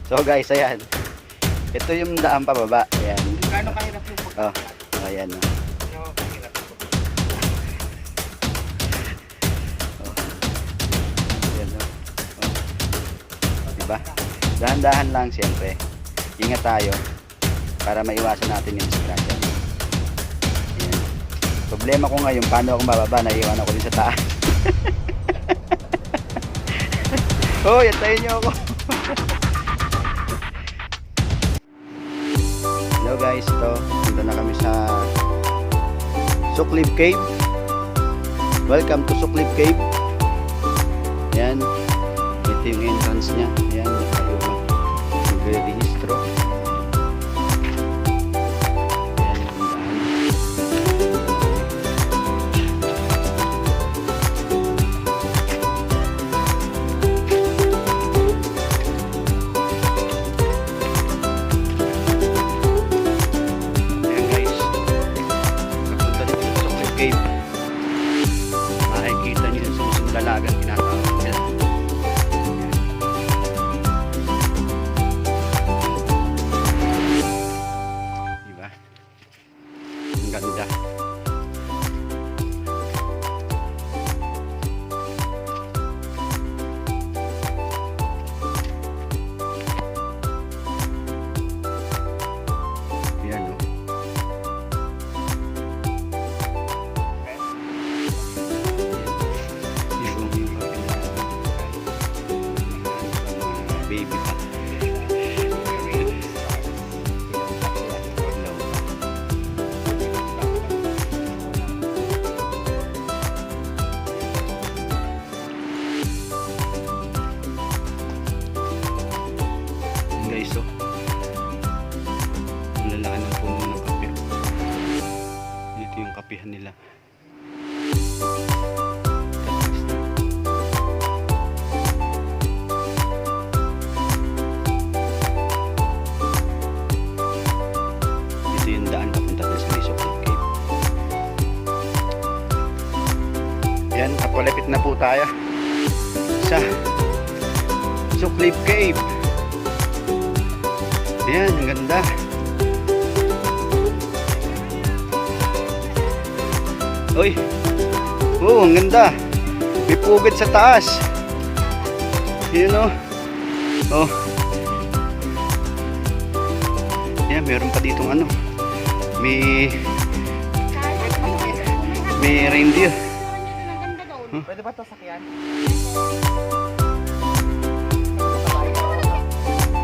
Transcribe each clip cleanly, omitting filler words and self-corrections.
So guys, ayan. Ito yung daan pababa. Ayan. Gaano kahirap yung pagkakas? Oh, ayan. Oh. Gaano kahirap yung Ayan. Oh. Diba? Dahan-dahan lang siyempre. Ingat tayo para maiwasan natin yung scratch. Ayan. Problema ko ngayon, paano ako mababa? Naiwan ako din sa taas. Oh, yantayin niyo ako. Hello guys, ito. Punta na kami sa Suklip Cave. Welcome to Suklip Cave. Ayan. Ito yung entrance niya. Ayan. Magre-registro. Ayan yung daan. Ayan guys. Napunta dito sa Suklip Cave. Makikita niyo yung susong dalagang tinatawag nila. Diba? Ang ganda. Yan o. Baby pa. Guys, so ang lalaki ng puno ng kape. Dito yung kapihan nila. Dito yung daan papunta doon sa Suklip Cave. Yan, kapalapit na po tayo sa Suklip Cave. Ayan, ang ganda. Uy. Oh, ang ganda. May pugad sa taas. Yun o. Oh. Ayan, meron pa ditong ano. May reindeer. Pwede ba ito sakyan?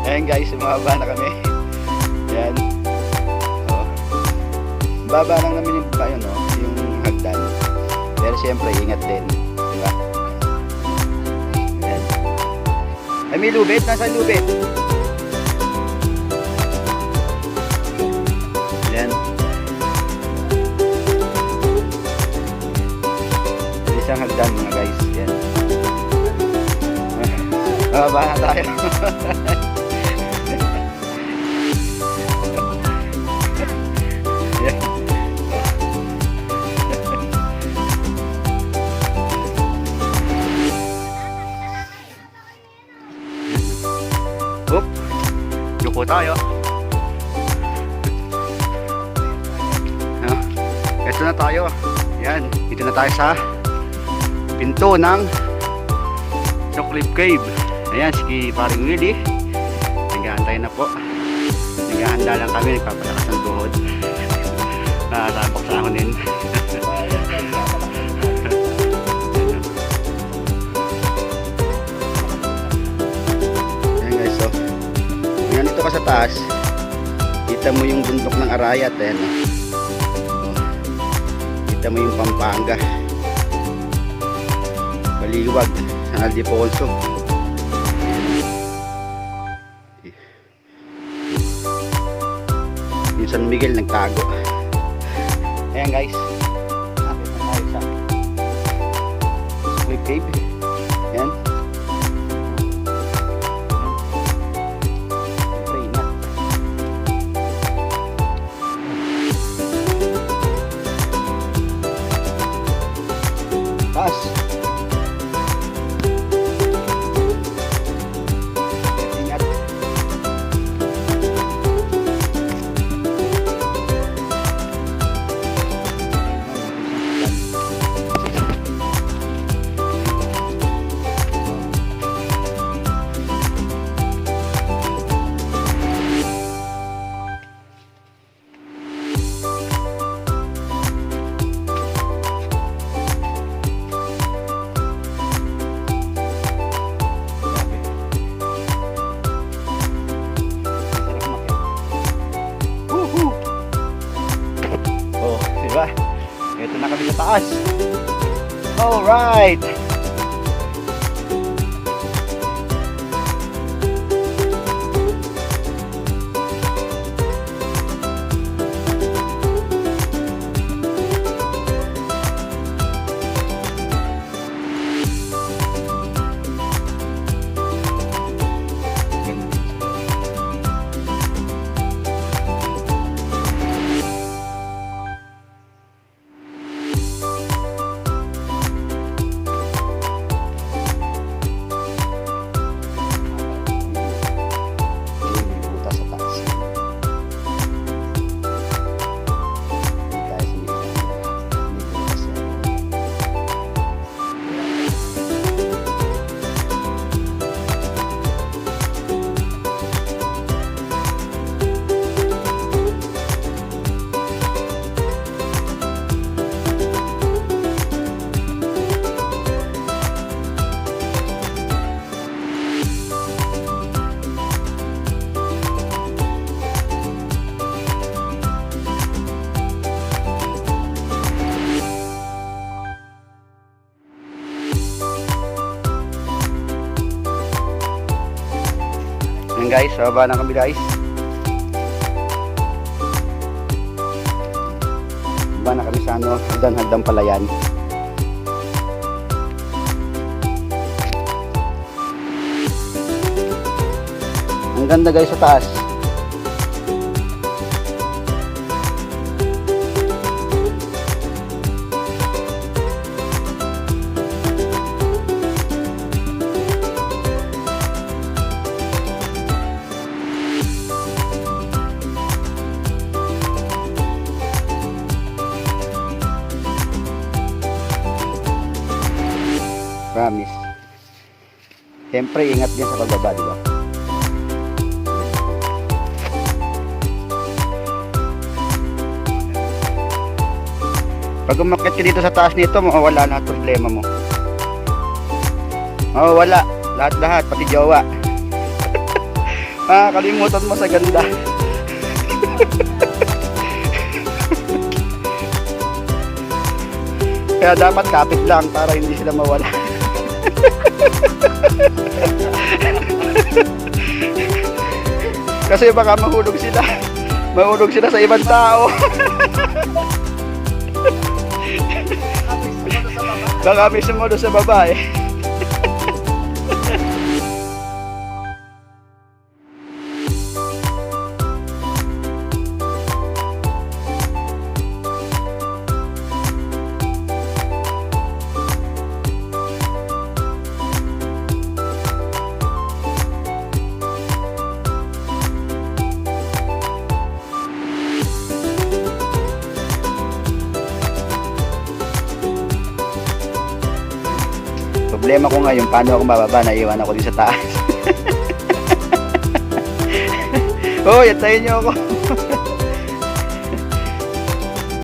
Ayan guys, bumaba na kami. Ayan. Oh. Baba lang namin yung bayo, no? Yung hagdan. Pero siyempre, ingat din. Diba? Ayan. Ay, may lubid. Nasa lubid. Ayan. Isang hagdan mga guys. Ayan. Baba na tayo. Oop, yuko tayo. Ito na tayo. Yan, dito na tayo sa pinto ng Suklip Cave. Ayan, si paring Willie. Nag-aantay na po. Naghahanda lang kami, nagpapalakas ng tuhod. Nakatapok sa akin din. Ayan guys, so yan, dito ka sa taas, kita mo yung bundok ng Arayat. Ayan, oh. Kita mo yung Pampanga, Baliwag, San Ildefonso. Yung San Miguel nagtago. Ayan guys, nakit na tayo sa Suklip Cave. Ayan. Siyempre, ingat. Taas. Ingat. sa taas. Alright. Yan guys, baba na kami guys. Baba na kami sa ano, hagdan pala yan. Ang ganda guys sa taas. Promise. Siyempre, ingat din sa pagbaba, di ba? Pag umakyat ka dito sa taas nito, mawawala na ang problema mo. Mawawala. Lahat-lahat, pati jowa. Kalimutan mo sa ganda. Kaya dapat kapit lang para hindi sila mawala. Kasi baka mahulog sila. Mahulog sila sa ibang tao. Baka may sumulo sa baba eh. Problema ko ngayon, paano ako mababa? Naiwan ako din sa taas. Hoy, antayin niyo ako.